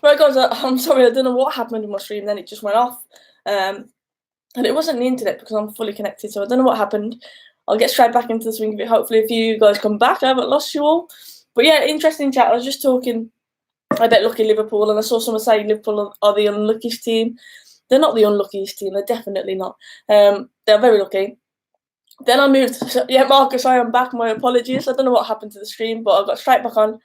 Right, guys, I'm sorry, I don't know what happened in my stream, then it just went off. And it wasn't the internet because I'm fully connected, so I don't know what happened. I'll get straight back into the swing of it. Hopefully, if you guys come back, I haven't lost you all. But yeah, interesting chat. I was just talking about lucky Liverpool, and I saw someone say Liverpool are the unluckiest team. They're not the unluckiest team, they're definitely not. They're very lucky. Then I moved. Yeah, Marcus, I am back. My apologies. I don't know what happened to the stream, but I got straight back on.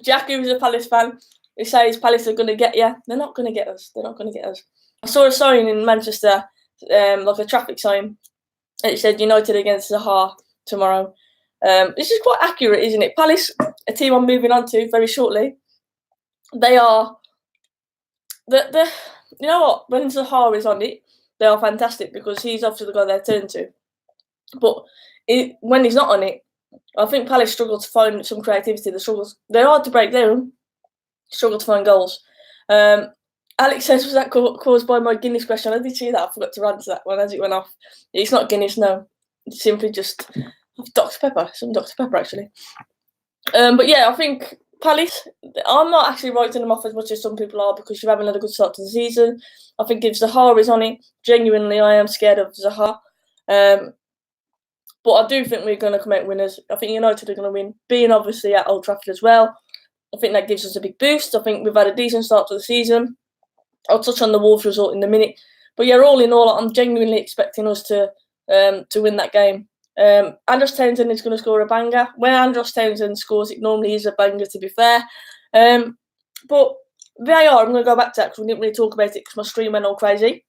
Jack, who's a Palace fan, he says Palace are going to get you. They're not going to get us. They're not going to get us. I saw a sign in Manchester, like a traffic sign, and it said United against Zaha tomorrow. This is quite accurate, isn't it? Palace, a team I'm moving on to very shortly. They are the you know what? When Zaha is on it, they are fantastic because he's obviously the guy they turn to. But when he's not on it, I think Palace struggle to find some creativity. They're hard to break down. Struggle to find goals. Alex says, was that caused by my Guinness question? I did see that. I forgot to answer that one as it went off. It's not Guinness, no. It's simply just Dr. Pepper. Some Dr. Pepper, actually. But yeah, I think Palace, I'm not actually writing them off as much as some people are because you haven't had a good start to the season. I think if Zaha is on it, genuinely, I am scared of Zaha. But I do think we're going to come out winners. I think United are going to win, being obviously at Old Trafford as well. I think that gives us a big boost. I think we've had a decent start to the season. I'll touch on the Wolves result in a minute. But yeah, all in all, I'm genuinely expecting us to win that game. Andros Townsend is going to score a banger. When Andros Townsend scores, it normally is a banger, to be fair. But VAR, I'm going to go back to that because we didn't really talk about it because my stream went all crazy.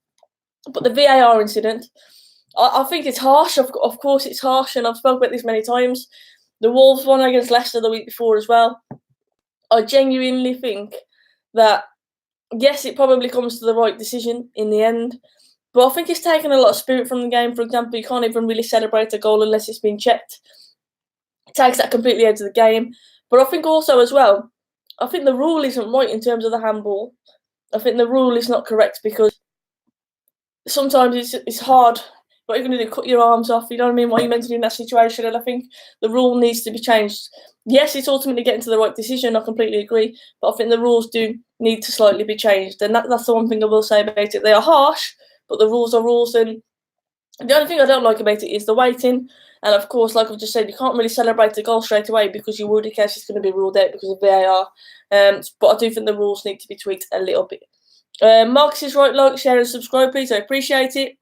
But the VAR incident, I think it's harsh. Of course, it's harsh, and I've spoken about this many times. The Wolves won against Leicester the week before as well. I genuinely think that, yes, it probably comes to the right decision in the end, but I think it's taken a lot of spirit from the game. For example, you can't even really celebrate a goal unless it's been checked. It takes that completely out of the game. But I think also as well, I think the rule isn't right in terms of the handball. I think the rule is not correct because sometimes it's hard. What are you going to do? Cut your arms off? You know what I mean? What are you meant to do in that situation? And I think the rule needs to be changed. Yes, it's ultimately getting to the right decision. I completely agree. But I think the rules do need to slightly be changed. And that's the one thing I will say about it. They are harsh, but the rules are rules. And the only thing I don't like about it is the waiting. And of course, like I've just said, you can't really celebrate the goal straight away because your worst case is going to be ruled out because of VAR. But I do think the rules need to be tweaked a little bit. Marcus is right. Like, share, and subscribe, please. I appreciate it.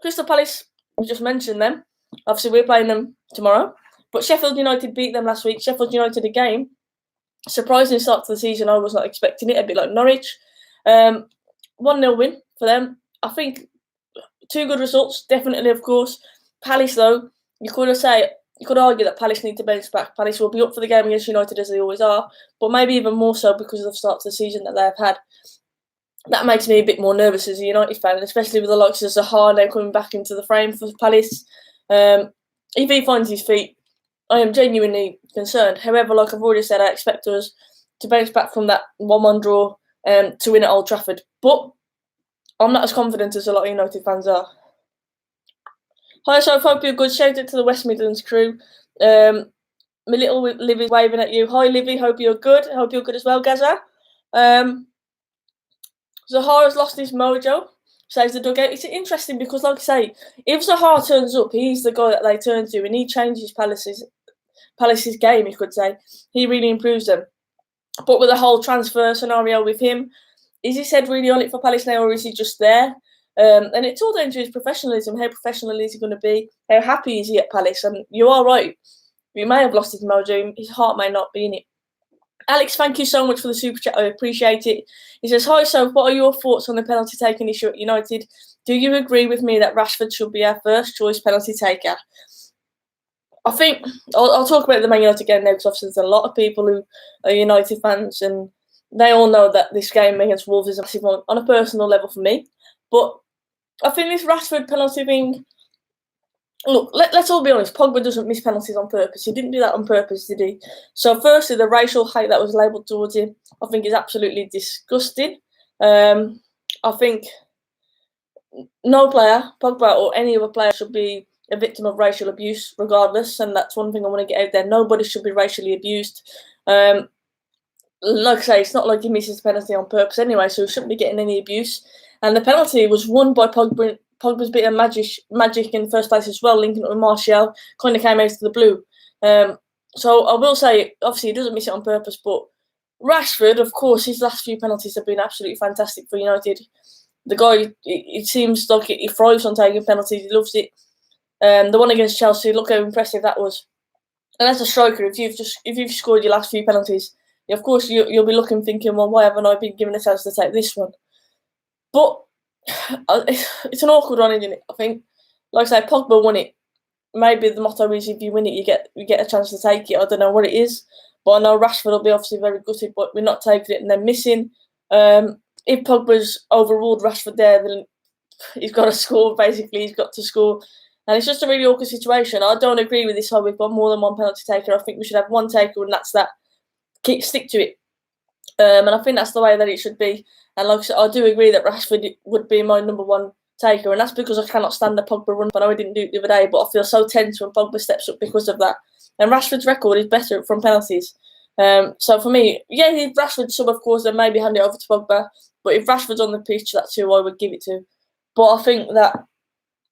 Crystal Palace, we just mentioned them. Obviously, we're playing them tomorrow. But Sheffield United beat them last week. Sheffield United again. Surprising start to the season. I was not expecting it. A bit like Norwich. 1-0 win for them. I think 2 good results, definitely, of course. Palace, though, you could argue that Palace need to bounce back. Palace will be up for the game against United as they always are, but maybe even more so because of the start to the season that they've had. That makes me a bit more nervous as a United fan, especially with the likes of Zaha now coming back into the frame for Palace. If he finds his feet, I am genuinely concerned. However, like I've already said, I expect us to bounce back from that 1-1 draw to win at Old Trafford. But I'm not as confident as a lot of United fans are. Hi, so I hope you're good. Shout out to the West Midlands crew. My little Livy's waving at you. Hi, Livy. Hope you're good. Hope you're good as well, Gaza. Zaha has lost his mojo, says the dugout. It's interesting because, like I say, if Zaha turns up, he's the guy that they turn to, and he changes Palace's game, you could say. He really improves them. But with the whole transfer scenario with him, is his head really on it for Palace now, or is he just there? And it's all down to his professionalism. How professional is he going to be? How happy is he at Palace? And you are right. He may have lost his mojo. His heart may not be in it. Alex, thank you so much for the super chat. I appreciate it. He says, hi, so what are your thoughts on the penalty taking issue at United? Do you agree with me that Rashford should be our first choice penalty taker? I think I'll talk about the Man United game now because obviously there's a lot of people who are United fans and they all know that this game against Wolves is a massive one on a personal level for me. But I think this Rashford penalty thing, look, let's all be honest, Pogba doesn't miss penalties on purpose. He didn't do that on purpose, did he? So firstly, the racial hate that was labelled towards him, I think is absolutely disgusting. I think no player, Pogba or any other player, should be a victim of racial abuse regardless, and that's one thing I want to get out there. Nobody should be racially abused. like I say, it's not like he misses the penalty on purpose anyway, so he shouldn't be getting any abuse. And the penalty was won by Pogba. Pogba's bit of magic in the first place as well, linking it with Martial, kind of came out of the blue. So I will say, obviously, he doesn't miss it on purpose, but Rashford, of course, his last few penalties have been absolutely fantastic for United. The guy, it seems like he thrives on taking penalties. He loves it. The one against Chelsea, look how impressive that was. And as a striker, if you've scored your last few penalties, of course you'll be looking, thinking, well, why haven't I been given a chance to take this one? But it's an awkward one, isn't it? I think, like I say, Pogba won it. Maybe the motto is if you win it, you get a chance to take it. I don't know what it is, but I know Rashford will be obviously very gutted, but we're not taking it and then missing. If Pogba's overruled Rashford there, then he's got to score. Basically, he's got to score. And it's just a really awkward situation. I don't agree with this whole we've got more than one penalty taker. I think we should have one taker, and that's that. Stick to it. And I think that's the way that it should be. And like I said, I do agree that Rashford would be my number one taker, and that's because I cannot stand the Pogba run. I know I didn't do it the other day, but I feel so tense when Pogba steps up because of that. And Rashford's record is better from penalties. So for me, yeah, if Rashford's sub, of course, then maybe hand it over to Pogba. But if Rashford's on the pitch, that's who I would give it to. But I think that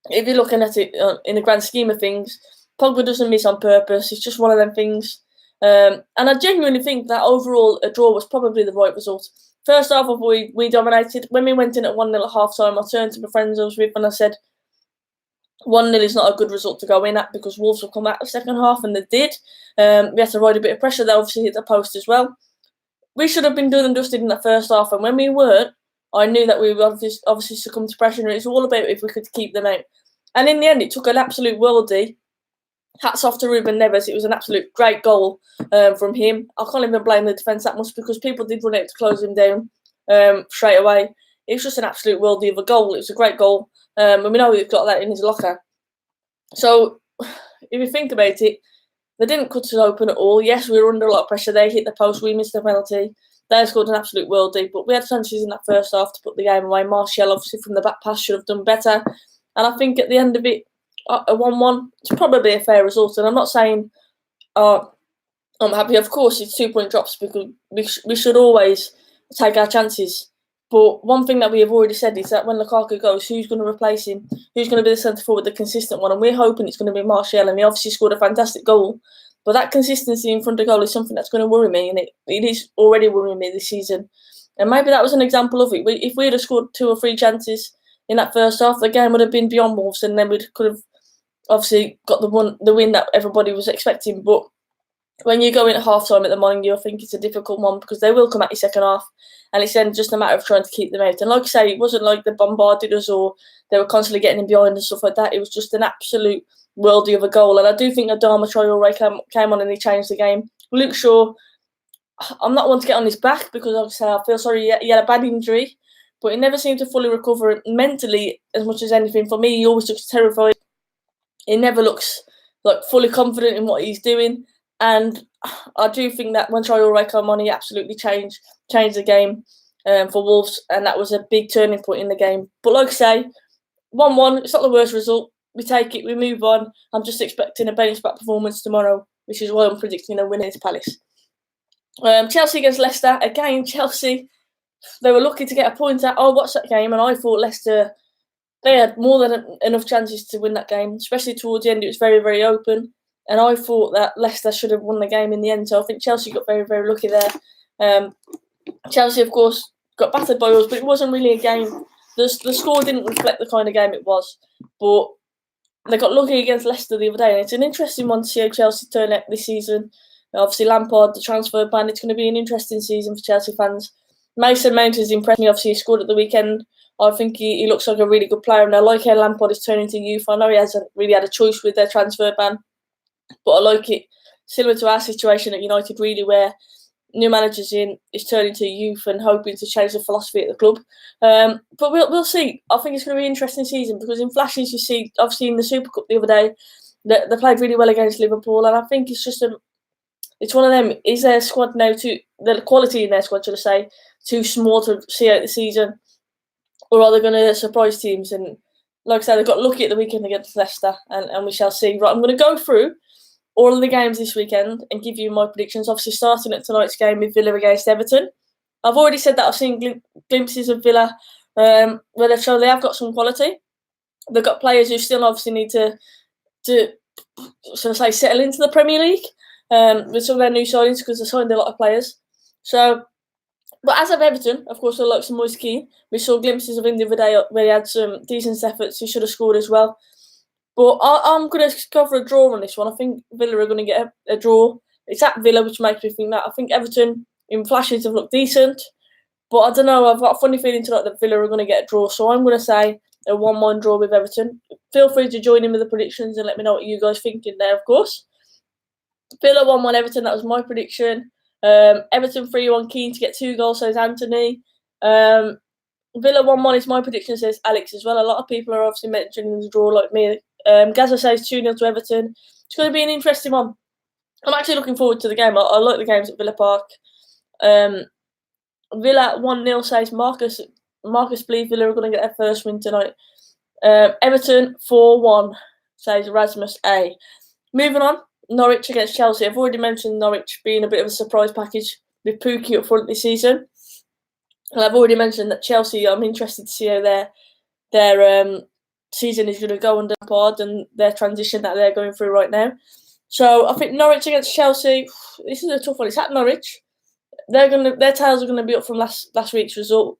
if you're looking at it in the grand scheme of things, Pogba doesn't miss on purpose. It's just one of them things. And I genuinely think that overall a draw was probably the right result. First half, we dominated. When we went in at 1-0 at half time, I turned to my friends I was with and I said, 1-0 is not a good result to go in at because Wolves will come out the second half, and they did. We had to ride a bit of pressure. They obviously hit the post as well. We should have been done and dusted in that first half, and when we weren't, I knew that we would obviously succumb to pressure, and it's all about if we could keep them out. And in the end, it took an absolute worldie. Hats off to Ruben Neves. It was an absolute great goal from him. I can't even blame the defence that much because people did run out to close him down straight away. It was just an absolute worldie of a goal. It was a great goal. And we know he's got that in his locker. So, if you think about it, they didn't cut us open at all. Yes, we were under a lot of pressure. They hit the post. We missed the penalty. They scored an absolute worldie. But we had chances in that first half to put the game away. Martial, obviously, from the back pass should have done better. And I think at the end of it, a 1-1, it's probably a fair result. And I'm not saying I'm happy. Of course, it's 2-point drops because we should always take our chances. But one thing that we have already said is that when Lukaku goes, who's going to replace him? Who's going to be the centre forward, the consistent one? And we're hoping it's going to be Martial, and he obviously scored a fantastic goal. But that consistency in front of goal is something that's going to worry me, and it is already worrying me this season. And maybe that was an example of it. If we had scored 2 or 3 chances in that first half, the game would have been beyond Wolves, and then we could have obviously got the win that everybody was expecting. But when you go in at half time at the Molineux, I think it's a difficult one because they will come at you second half, and it's then just a matter of trying to keep them out. And like I say, it wasn't like they bombarded us or they were constantly getting in behind and stuff like that. It was just an absolute worldie of a goal. And I do think Adama Traore came on and he changed the game. Luke Shaw, I'm not one to get on his back because obviously I feel sorry he had a bad injury, but he never seemed to fully recover mentally as much as anything. For me, he always looks terrified. He never looks like fully confident in what he's doing. And I do think that when Traore came on, he absolutely changed the game for Wolves, and that was a big turning point in the game. But like I say, 1-1, it's not the worst result. We take it, we move on. I'm just expecting a bounce-back performance tomorrow, which is why I'm predicting a win against Palace. Chelsea against Leicester. Again, Chelsea, they were lucky to get a point out. I watched that game, and I thought Leicester, they had more than enough chances to win that game, especially towards the end. It was very, very open. And I thought that Leicester should have won the game in the end. So I think Chelsea got very, very lucky there. Chelsea, of course, got battered by us, but it wasn't really a game. The score didn't reflect the kind of game it was. But they got lucky against Leicester the other day. And it's an interesting one to see how Chelsea turn out this season. Obviously, Lampard, the transfer ban, it's going to be an interesting season for Chelsea fans. Mason Mount has impressed me. Obviously, he scored at the weekend. I think he looks like a really good player. And I like how Lampard is turning to youth. I know he hasn't really had a choice with their transfer ban, but I like it. Similar to our situation at United, really, where new managers is turning to youth and hoping to change the philosophy at the club. But we'll see. I think it's going to be an interesting season because in flashes you see, obviously in the Super Cup the other day, they played really well against Liverpool, and I think it's just it's one of them. Is their squad now the quality in their squad, should I say, too small to see out the season, or are they going to surprise teams? And like I said, they got lucky at the weekend against Leicester, and we shall see. Right, I'm going to go through all of the games this weekend and give you my predictions. Obviously, starting at tonight's game with Villa against Everton. I've already said that I've seen glimpses of Villa where they've shown they have got some quality. They've got players who still obviously need to settle into the Premier League with some of their new signings because they signed a lot of players. So, but as of Everton, of course, I like some Moise Kean. We saw glimpses of him the other day where he had some decent efforts. He should have scored as well. But I'm going to go for a draw on this one. I think Villa are going to get a draw. It's at Villa, which makes me think that. I think Everton, in flashes, have looked decent. But I don't know, I've got a funny feeling tonight that Villa are going to get a draw. So I'm going to say a 1-1 draw with Everton. Feel free to join in with the predictions and let me know what you guys think in there, of course. Villa 1-1 Everton, that was my prediction. Everton 3-1 Keane to get 2 goals, says Anthony. Villa 1-1 is my prediction, says Alex as well. A lot of people are obviously mentioning the draw like me. Gaza says 2-0 to Everton. It's going to be an interesting one. I'm actually looking forward to the game. I like the games at Villa Park. Villa 1-0 says Marcus. Marcus believes Villa are going to get their first win tonight. Everton 4-1 says Erasmus A. Moving on, Norwich against Chelsea. I've already mentioned Norwich being a bit of a surprise package with Pukki up front this season. And I've already mentioned that Chelsea, I'm interested to see how their season is going to go under Lampard and their transition that they're going through right now. So I think Norwich against Chelsea, this is a tough one. It's at Norwich. Their tails are going to be up from last week's result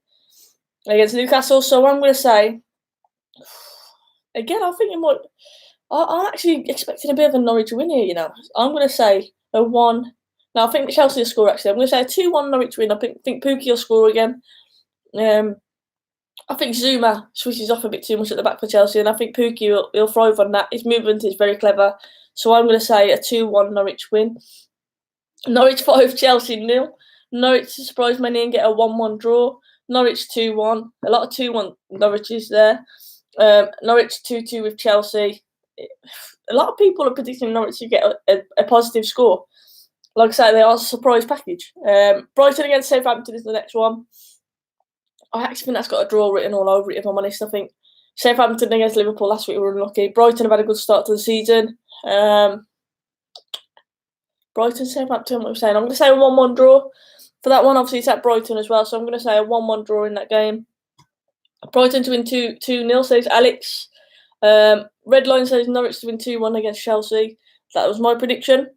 against Newcastle. So I'm going to say, again, I think it might. I'm actually expecting a bit of a Norwich win here. You know, I'm going to say a 1. No, I think Chelsea will score. Actually, I'm going to say a 2-1 Norwich win. I think Pukki will score again. I think Zuma switches off a bit too much at the back for Chelsea, and I think Pukki will thrive on that. His movement is very clever. So I'm going to say a 2-1 Norwich win. Norwich 5, Chelsea 0. Norwich surprise many and get a 1-1 draw. Norwich 2-1. A lot of 2-1 Norwiches there. Norwich 2-2 with Chelsea. A lot of people are predicting Norwich to get a positive score. Like I say, they are a surprise package. Brighton against Southampton is the next one. I actually think that's got a draw written all over it, if I'm honest. I think Southampton against Liverpool last week were unlucky. Brighton have had a good start to the season. Brighton, Southampton, what I'm saying. I'm going to say a 1-1 draw. For that one, obviously, it's at Brighton as well, so I'm going to say a 1-1 draw in that game. Brighton to win 2-0, says Alex. Redline says Norwich to win 2-1 against Chelsea. That was my prediction.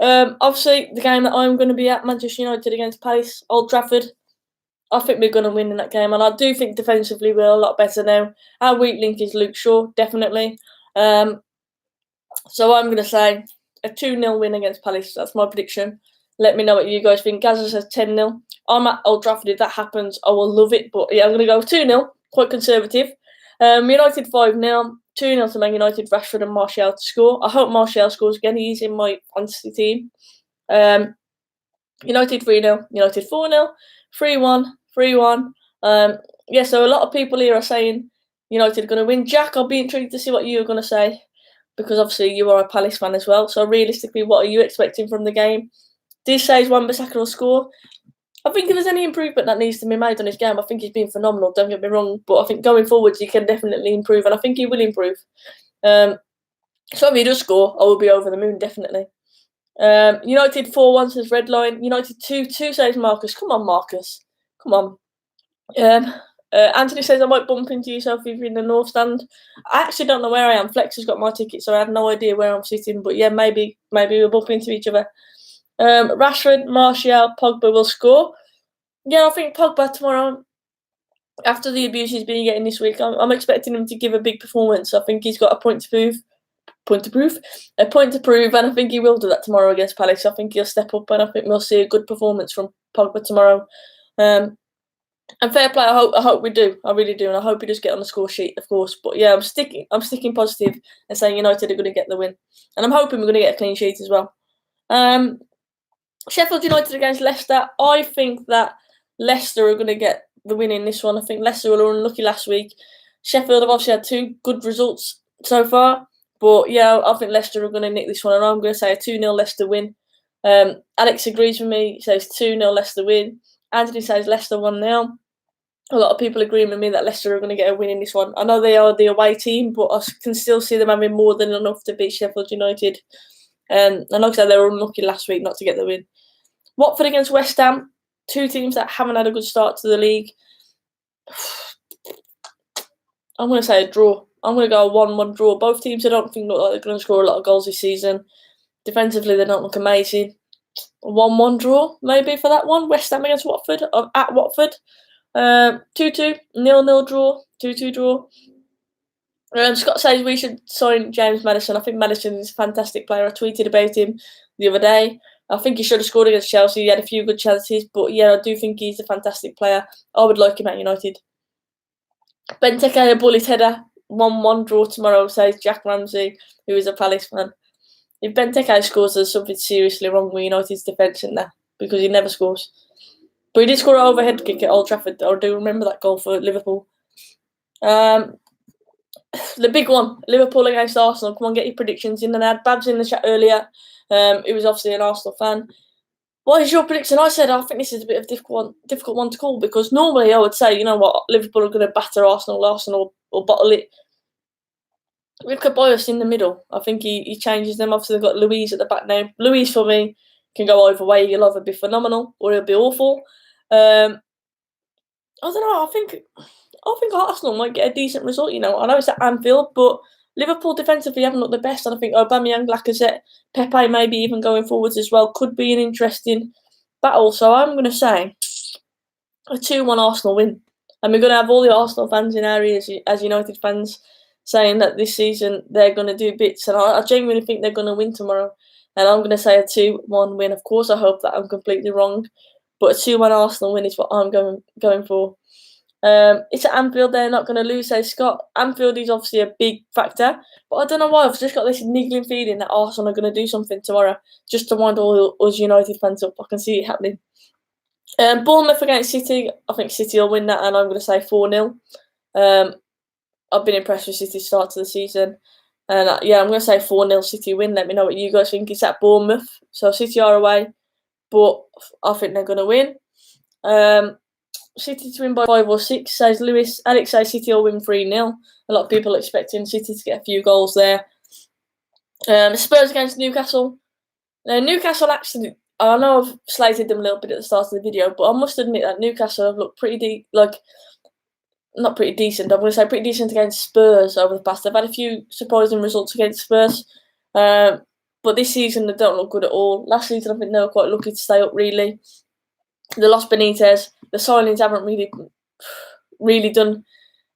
Obviously, the game that I'm going to be at, Manchester United against Palace, Old Trafford. I think we're going to win in that game, and I do think defensively we're a lot better now. Our weak link is Luke Shaw, definitely. So I'm going to say a 2-0 win against Palace. That's my prediction. Let me know what you guys think. Gaza says 10-0. I'm at Old Trafford. If that happens, I will love it. But yeah, I'm going to go 2-0, quite conservative. United 5-0. 2-0 to Man United, Rashford and Martial to score. I hope Martial scores again. He's in my fantasy team. United 3-0. United 4-0. 3-1. 3-1. Yeah, so a lot of people here are saying United are going to win. Jack, I'll be intrigued to see what you're going to say, because obviously you are a Palace fan as well. So realistically, what are you expecting from the game? This says Wan-Bissaka will score. I think if there's any improvement that needs to be made on his game, I think he's been phenomenal, don't get me wrong. But I think going forwards, he can definitely improve, and I think he will improve. So if he does score, I will be over the moon, definitely. United 4-1 says Redline. United 2-2 says Marcus. Come on, Marcus. Come on. Anthony says I might bump into yourself if you're in the North Stand. I actually don't know where I am. Flex has got my ticket, so I have no idea where I'm sitting. But yeah, maybe we'll bump into each other. Rashford, Martial, Pogba will score. Yeah, I think Pogba tomorrow, after the abuse he's been getting this week, I'm expecting him to give a big performance. I think he's got a point to prove, and I think he will do that tomorrow against Palace. I think he'll step up, and I think we'll see a good performance from Pogba tomorrow. And fair play, I hope we do. I really do, and I hope he does get on the score sheet, of course. But yeah, I'm sticking positive and saying United are going to get the win, and I'm hoping we're going to get a clean sheet as well. Sheffield United against Leicester. I think that Leicester are going to get the win in this one. I think Leicester were unlucky last week. Sheffield have obviously had 2 good results so far, but yeah, I think Leicester are going to nick this one, and I'm going to say a 2-0 Leicester win. Alex agrees with me. He says 2-0 Leicester win. Anthony says Leicester 1-0. A lot of people agreeing with me that Leicester are going to get a win in this one. I know they are the away team, but I can still see them having more than enough to beat Sheffield United. And like I said, they were unlucky last week not to get the win. Watford against West Ham, two teams that haven't had a good start to the league. I'm going to say a draw. I'm going to go a 1-1 draw. Both teams I don't think look like they're going to score a lot of goals this season. Defensively, they don't look amazing. A 1-1 draw, maybe, for that one. West Ham against Watford, at Watford. 2-2, 0-0 draw, 2-2 draw. Scott says we should sign James Maddison. I think Maddison is a fantastic player. I tweeted about him the other day. I think he should have scored against Chelsea. He had a few good chances, but yeah, I do think he's a fantastic player. I would like him at United. Benteke, a bullet header. 1-1 draw tomorrow, says Jack Ramsey, who is a Palace fan. If Benteke scores, there's something seriously wrong with United's defence in there, because he never scores. But he did score an overhead kick at Old Trafford. I do remember that goal for Liverpool. The big one, Liverpool against Arsenal. Come on, get your predictions in. And I had Babs in the chat earlier. He was obviously an Arsenal fan. What is your prediction? I said I think this is a bit of a difficult one to call, because normally I would say, you know what, Liverpool are going to batter Arsenal or bottle it. We've got Boyos in the middle. I think he changes them. Obviously, they've got Louise at the back now. Louise, for me, can go either way. He'll either be phenomenal or he'll be awful. I don't know. I think Arsenal might get a decent result. You know, I know it's at Anfield, but Liverpool defensively haven't looked the best, and I think Aubameyang, Lacazette, Pepe, maybe even going forwards as well, could be an interesting battle. So I'm going to say a 2-1 Arsenal win, and we're going to have all the Arsenal fans in our ears as United fans saying that this season they're going to do bits, and I genuinely think they're going to win tomorrow. And I'm going to say a 2-1 win. Of course, I hope that I'm completely wrong, but a 2-1 Arsenal win is what I'm going for. It's at Anfield. They're not going to lose, says Scott. Anfield is obviously a big factor, but I don't know why. I've just got this niggling feeling that Arsenal are going to do something tomorrow just to wind all us United fans up. I can see it happening. Bournemouth against City. I think City will win that, and I'm going to say 4-0. I've been impressed with City's start to the season. And I'm going to say 4-0 City win. Let me know what you guys think. It's at Bournemouth, so City are away, but I think they're going to win. City to win by 5 or 6, says Lewis. Alex says City will win 3-0. A lot of people are expecting City to get a few goals there. Spurs against Newcastle. Now, Newcastle actually, I know I've slated them a little bit at the start of the video, but I must admit that Newcastle have looked not pretty decent. I'm going to say pretty decent against Spurs over the past. They've had a few surprising results against Spurs, but this season they don't look good at all. Last season I think they were quite lucky to stay up, really. They lost Benitez. The signings haven't really done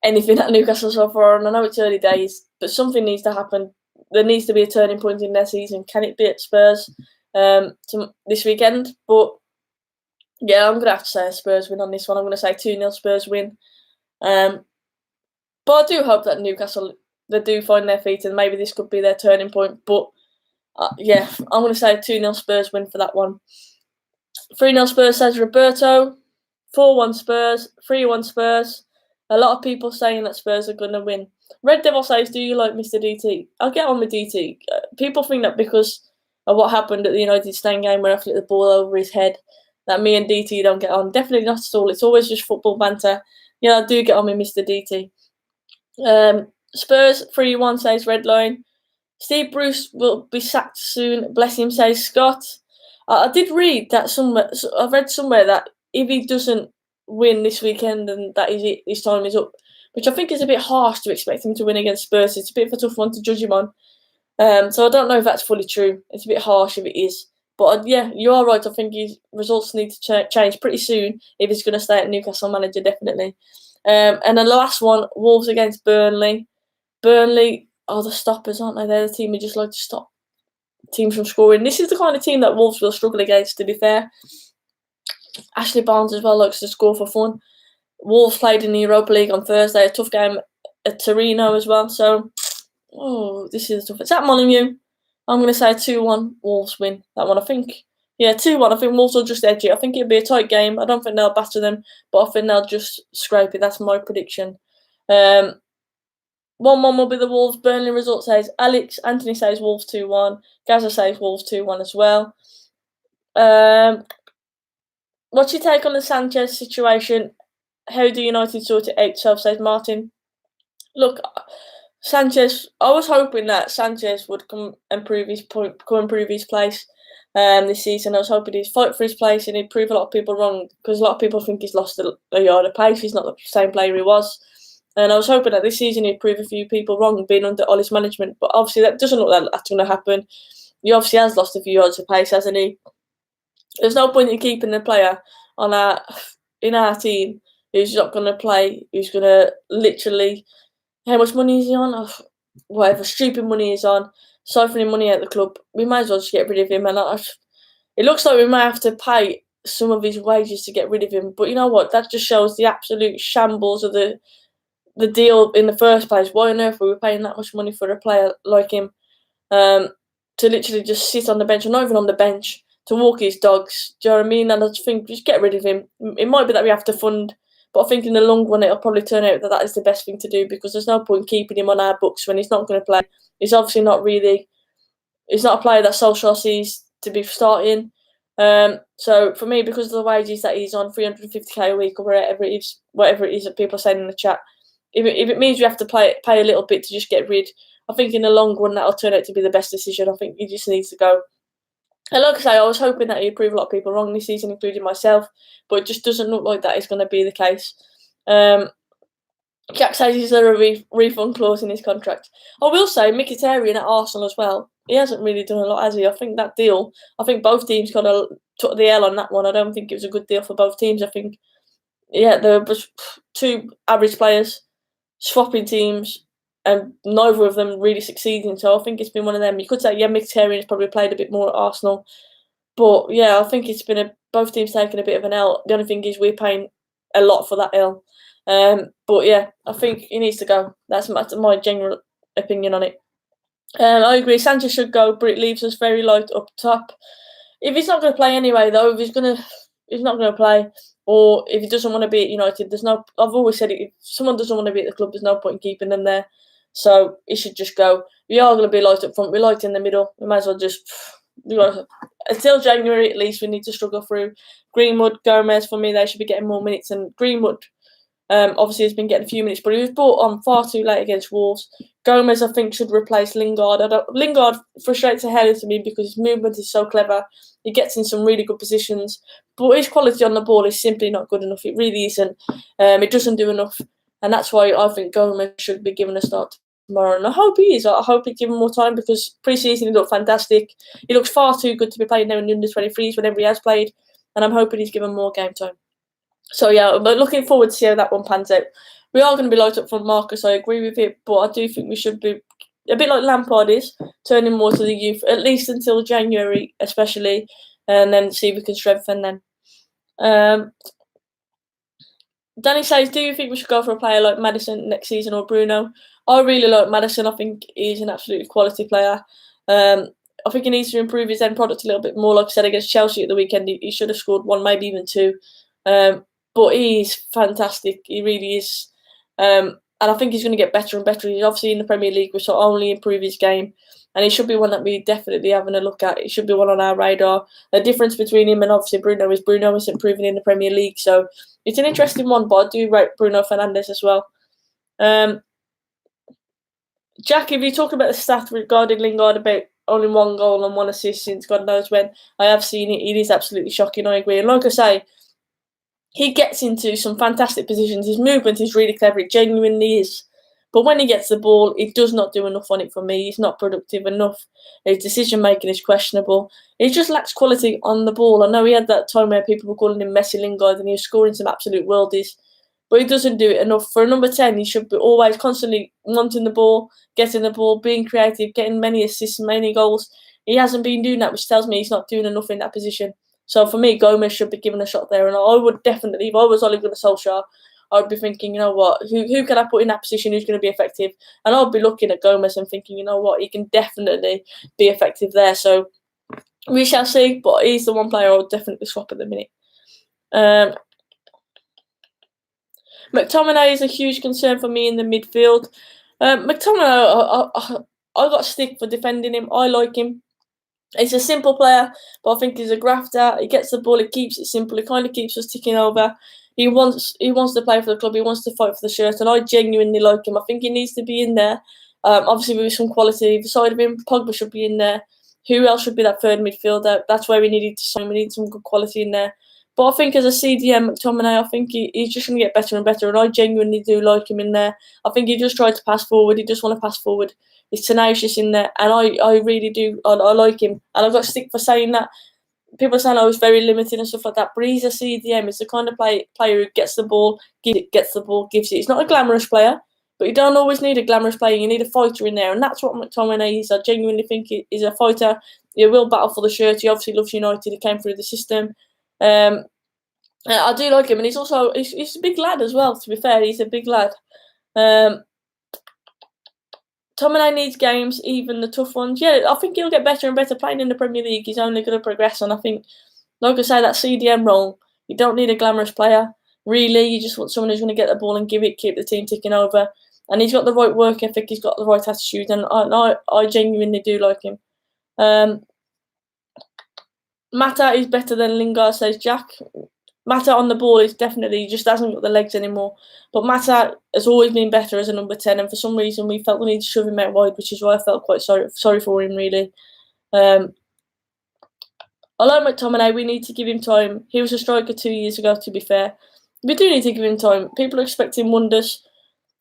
anything at Newcastle so far, and I know it's early days, but something needs to happen. There needs to be a turning point in their season. Can it be at Spurs this weekend? But yeah, I'm going to have to say a Spurs win on this one. I'm going to say 2-0 Spurs win. But I do hope that Newcastle, they do find their feet and maybe this could be their turning point. But I'm going to say 2-0 Spurs win for that one. 3-0 Spurs, says Roberto. 4-1 Spurs. 3-1 Spurs. A lot of people saying that Spurs are going to win. Red Devil says, do you like Mr. DT? I'll get on with DT. People think that because of what happened at the United Stain game where I flicked the ball over his head, that me and DT don't get on. Definitely not at all. It's always just football banter. Yeah, I do get on with Mr. DT. Spurs 3-1, says Redline. Steve Bruce will be sacked soon. Bless him, says Scott. I did read that somewhere. I've read somewhere that if he doesn't win this weekend, then that is it. His time is up. Which I think is a bit harsh to expect him to win against Spurs. It's a bit of a tough one to judge him on. So I don't know if that's fully true. It's a bit harsh if it is. But yeah, you are right. I think his results need to change pretty soon if he's going to stay at Newcastle manager, definitely. And then the last one, Wolves against Burnley. Burnley are the stoppers, aren't they? They're the team who just like to stop teams from scoring. This is the kind of team that Wolves will struggle against, to be fair. Ashley Barnes as well likes to score for fun. Wolves played in the Europa League on Thursday. A tough game at Torino as well. So, this is tough. It's at Molineux. I'm going to say 2-1 Wolves win that one, I think. Yeah, 2-1. I think Wolves will just edge it. I think it'll be a tight game. I don't think they'll batter them, but I think they'll just scrape it. That's my prediction. 1-1 will be the Wolves. Burnley result, says Alex. Anthony says Wolves 2-1. Gaza says Wolves 2-1 as well. What's your take on the Sanchez situation? How do United sort it out? So says Martin. Look, Sanchez, I was hoping that Sanchez would come improve his place this season. I was hoping he'd fight for his place and he'd prove a lot of people wrong, because a lot of people think he's lost a yard of pace. He's not the same player he was. And I was hoping that this season he'd prove a few people wrong being under Ollie's management. But obviously that doesn't look like that's going to happen. He obviously has lost a few yards of pace, hasn't he? There's no point in keeping a player in our team who's not going to play, who's going to literally... How much money is he on? Oh, whatever stupid money he's on, siphoning money out of the club. We might as well just get rid of him. And it looks like we might have to pay some of his wages to get rid of him. But you know what? That just shows the absolute shambles of the deal in the first place. Why on earth were we paying that much money for a player like him to literally just sit on the bench, or not even on the bench, to walk his dogs? Do you know what I mean? And I just think, just get rid of him. It might be that we have to fund, but I think in the long run it'll probably turn out that is the best thing to do, because there's no point keeping him on our books when he's not going to play. He's obviously not really... He's not a player that Solskjaer sees to be starting. So for me, because of the wages that he's on, 350k a week or whatever it is that people are saying in the chat, if it means we have to pay a little bit to just get rid, I think in the long run that'll turn out to be the best decision. I think he just needs to go. And like I say, I was hoping that he'd prove a lot of people wrong this season, including myself, but it just doesn't look like that is going to be the case. Jack says he's there a refund clause in his contract. I will say Mkhitaryan at Arsenal as well. He hasn't really done a lot, has he? I think both teams kind of took the L on that one. I don't think it was a good deal for both teams. I think, there was two average players swapping teams, and neither of them really succeeding. So I think it's been one of them. You could say, Mkhitaryan has probably played a bit more at Arsenal, but I think it's been both teams taking a bit of an L. The only thing is we're paying a lot for that L. But I think he needs to go. That's my general opinion on it. I agree, Sanchez should go, but it leaves us very light up top. If he's not going to play anyway, though, if he's not going to play, or if he doesn't want to be at United, I've always said it, if someone doesn't want to be at the club, there's no point in keeping them there. So he should just go. We are going to be light up front, we're light in the middle. We might as well just... until January, at least, we need to struggle through. Greenwood, Gomez, for me, they should be getting more minutes. And Greenwood, obviously, has been getting a few minutes, but he was brought on far too late against Wolves. Gomez, I think, should replace Lingard. Lingard frustrates the hell out of me because his movement is so clever. He gets in some really good positions, but his quality on the ball is simply not good enough. It really isn't. It doesn't do enough, and that's why I think Gomez should be given a start tomorrow. And I hope he is. I hope he give him more time, because pre-season he looked fantastic. He looks far too good to be playing now in the under-23s whenever he has played, and I'm hoping he's given more game time. So but looking forward to see how that one pans out. We are going to be light up front, Marcus. I agree with it, but I do think we should be a bit like Lampard is, turning more to the youth, at least until January, especially, and then see if we can strengthen then. Danny says, do you think we should go for a player like Maddison next season or Bruno? I really like Maddison. I think he's an absolutely quality player. I think he needs to improve his end product a little bit more. Like I said, against Chelsea at the weekend, he should have scored one, maybe even two. But he's fantastic. He really is. And I think he's going to get better and better. He's obviously in the Premier League, which will only improve his game. And he should be one that we definitely having a look at. He should be one on our radar. The difference between him and obviously Bruno is improving in the Premier League. So it's an interesting one, but I do rate Bruno Fernandes as well. Jack, if you talk about the stat regarding Lingard about only one goal and one assist since God knows when, I have seen it. It is absolutely shocking. I agree. And like I say, he gets into some fantastic positions. His movement is really clever. It genuinely is. But when he gets the ball, he does not do enough on it for me. He's not productive enough. His decision-making is questionable. He just lacks quality on the ball. I know he had that time where people were calling him Messi Lingard and he was scoring some absolute worldies. But he doesn't do it enough. For a number 10, he should be always constantly wanting the ball, getting the ball, being creative, getting many assists and many goals. He hasn't been doing that, which tells me he's not doing enough in that position. So for me, Gomez should be given a shot there. And I would definitely, if I was Ole Gunnar Solskjaer, I would be thinking, you know what, who can I put in that position who's going to be effective? And I would be looking at Gomez and thinking, you know what, he can definitely be effective there. So we shall see, but he's the one player I would definitely swap at the minute. McTominay is a huge concern for me in the midfield. McTominay, I got stick for defending him. I like him. He's a simple player, but I think he's a grafter. He gets the ball, he keeps it simple. He kind of keeps us ticking over. He wants to play for the club. He wants to fight for the shirt, and I genuinely like him. I think he needs to be in there. Obviously, with some quality either side of him, Pogba should be in there. Who else should be that third midfielder? That's where we needed to sign. We need some good quality in there. But I think as a CDM, McTominay, I think he's just going to get better and better. And I genuinely do like him in there. I think he just tried to pass forward. He just want to pass forward. He's tenacious in there. And I really do. I like him. And I've got to stick for saying that. People are saying I was very limited and stuff like that. But he's a CDM. He's the kind of player who gets the ball, gives it. He's not a glamorous player. But you don't always need a glamorous player. You need a fighter in there. And that's what McTominay is. I genuinely think he's a fighter. He will battle for the shirt. He obviously loves United. He came through the system. I do like him. And he's a big lad as well, to be fair. He's a big lad. Tominay needs games, even the tough ones. Yeah, I think he'll get better and better playing in the Premier League. He's only going to progress. And I think, like I say, that CDM role, you don't need a glamorous player. Really, you just want someone who's going to get the ball and keep the team ticking over. And he's got the right work ethic, he's got the right attitude, and I genuinely do like him. Mata is better than Lingard, says Jack. Mata on the ball is definitely, he just hasn't got the legs anymore. But Mata has always been better as a number 10, and for some reason we felt we needed to shove him out wide, which is why I felt quite sorry for him, really. I like McTominay, we need to give him time. He was a striker 2 years ago, to be fair. We do need to give him time. People are expecting wonders.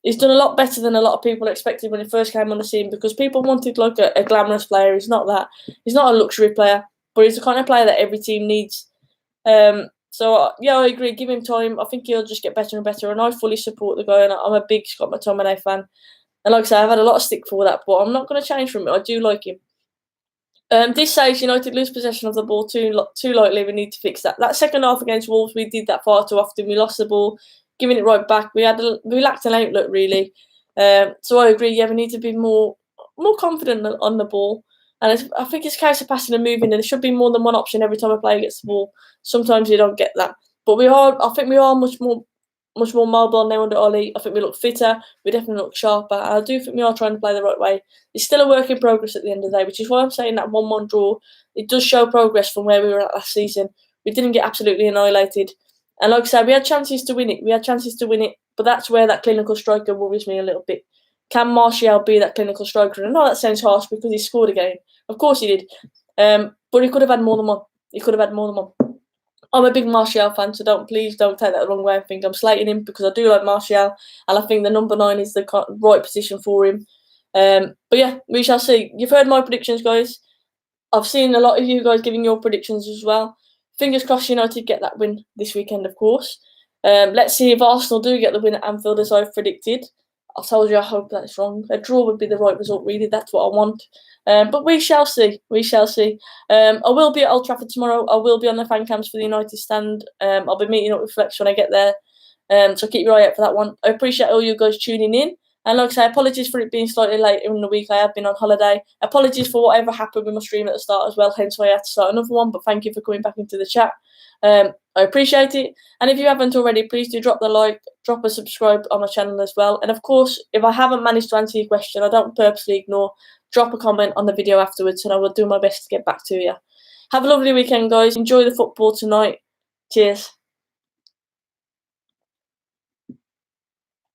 He's done a lot better than a lot of people expected when he first came on the scene, because people wanted like a glamorous player. He's not that. He's not a luxury player, but he's the kind of player that every team needs. So yeah, I agree. Give him time. I think he'll just get better and better, and I fully support the guy. And I'm a big Scott McTominay fan. And like I say, I've had a lot of stick for that, but I'm not going to change from it. I do like him. This says United lose possession of the ball too lightly. We need to fix that. That second half against Wolves, we did that far too often. We lost the ball, giving it right back. We lacked an outlet, really. So I agree. Yeah, we need to be more confident on the ball. And I think it's a case of passing and moving, and there should be more than one option every time a player gets the ball. Sometimes you don't get that, but I think we are much more mobile now under Ollie. I think we look fitter. We definitely look sharper. And I do think we are trying to play the right way. It's still a work in progress at the end of the day, which is why I'm saying that 1-1 draw, it does show progress from where we were at last season. We didn't get absolutely annihilated. And like I said, we had chances to win it. But that's where that clinical striker worries me a little bit. Can Martial be that clinical striker? And I know that sounds harsh because he scored again. Of course he did. But he could have had more than one. I'm a big Martial fan, so please don't take that the wrong way. I think I'm slating him because I do like Martial, and I think the number 9 is the right position for him. But yeah, we shall see. You've heard my predictions, guys. I've seen a lot of you guys giving your predictions as well. Fingers crossed United get that win this weekend, of course. Let's see if Arsenal do get the win at Anfield as I've predicted. I told you I hope that's wrong. A draw would be the right result, really. That's what I want. But we shall see. I will be at Old Trafford tomorrow. I will be on the fan cams for the United stand. I'll be meeting up with Flex when I get there. So keep your eye out for that one. I appreciate all you guys tuning in. And like I say, apologies for it being slightly later in the week. I have been on holiday. Apologies for whatever happened with my stream at the start as well. Hence why I had to start another one. But thank you for coming back into the chat. I appreciate it. And if you haven't already, please do drop the like, drop a subscribe on my channel as well. And of course, if I haven't managed to answer your question, I don't purposely ignore. Drop a comment on the video afterwards and I will do my best to get back to you. Have a lovely weekend, guys. Enjoy the football tonight. Cheers.